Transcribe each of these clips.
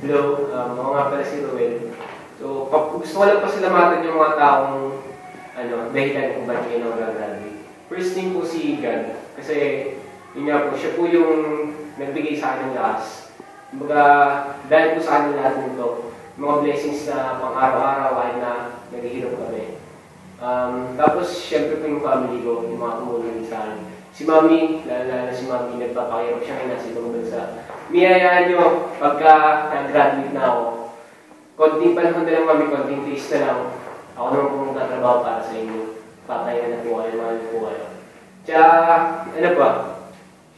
Hello, ako nga pala si Ruel. So, gusto ko lang pasalamatan yung mga taong dahilan kung ba't kayo nag-graduate. First thing po si God. Kasi, yun nga po, siya po yung nagbigay sa akin ng lakas. Kumbaga, dahil po sa akin lahat nito, mga blessings na pang araw-araw ay na naghihirap kami. Tapos, syempre po yung family ko, yung mga tumulong sa akin. Si Mami, lalo na si Mami, nagpapakirap siya ngayon nasa ibang bansa. Miyayaan nyo, pagka nag-graduate na ako, konting panahon na lang, Mami, konting taste na lang, ako naman po magtatrabaho para sa inyo. Patayin na po kayo, mahal po kayo. Tsaka, ano pa,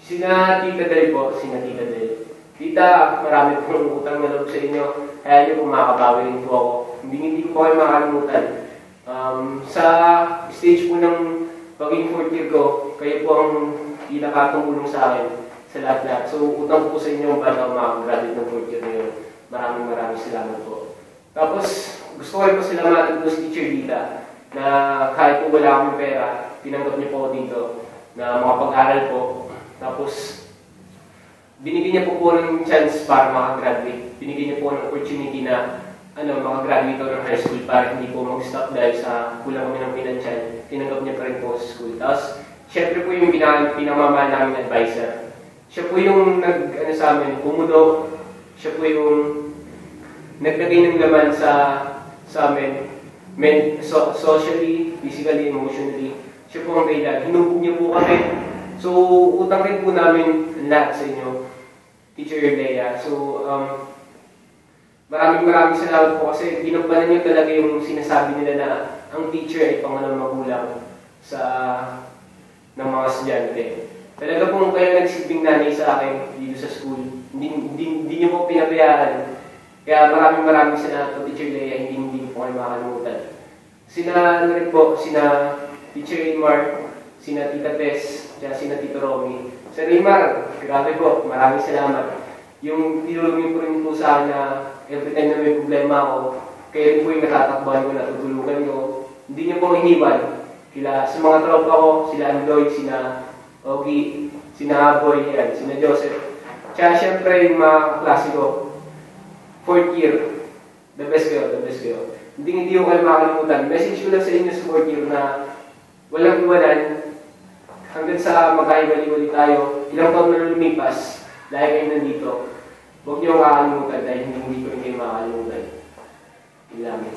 sina Tita Del po, sina Tita Del. Tita, marami pong utang na loob sa inyo, kaya nyo po makakabawi rin po ako. Hindi ko kayo makalimutan. Sa stage po ng paging fourth year ko, kayo po ang pinakatumulong sa akin sa lahat-lahat. So, utang po sa inyo bago makagraduate ng fourth year na yun. Maraming salamat po. Tapos, gusto ko rin po salamatan po si Teacher Dita na kahit po wala akong pera, tinanggap niyo po ako dito na makapag-aral po. Tapos, binigyan niya po ng chance para makagraduate. Binigyan niya po ng opportunity na makagraduate ako ng high school para hindi po mag-stop dahil sa kulang kami ng pinansyal. Tinanggap niya pa rin po sa school. Tapos, syempre po yung pinamamahal namin advisor. Siya po yung sa amin, bumudo. Siya po yung naglagay ng laman sa amin. Socially, physically, emotionally. Siya po ang kailan. Hinubog niya po kami. So, utang rin po namin lahat sa inyo, Teacher Lea. So, maraming salamat po kasi ginampanan niyo talaga yung sinasabi nila na ang teacher ay pangalang magulang ng mga estudyante. Talaga pong kayo nagsilbing nanay sa akin dito sa school. Hindi niyo po pinabayaan. Kaya maraming salamat po, Teacher Lea, hindi po kayo makalimutan. Sina Teacher Imar, sina Tita Tess, sina Tito Romy. Sir Imar, grabe po, maraming salamat. Yung tinulong niyo po rin po sa akin na every time na may problema ako, kayo rin po yung natatakbuhan ko, natutulungan ko. Hindi niyo po iniwan. Sa mga tropa ko, sila Andoy, sina Ogie, sina Aboy, sina Joseph. Tsaka syempre yung mga klase ko, fourth year, the best kayo. Hindi ko kayo makalimutan. Message ko lang sa inyo sa fourth year na walang iwanan hanggang sa magkahibali-wali tayo. Ilang taon na lumipas dahil kayo nandito. Huwag niyo makakalimutan dahil hindi ko rin kayo makakalimutan. Ilamin.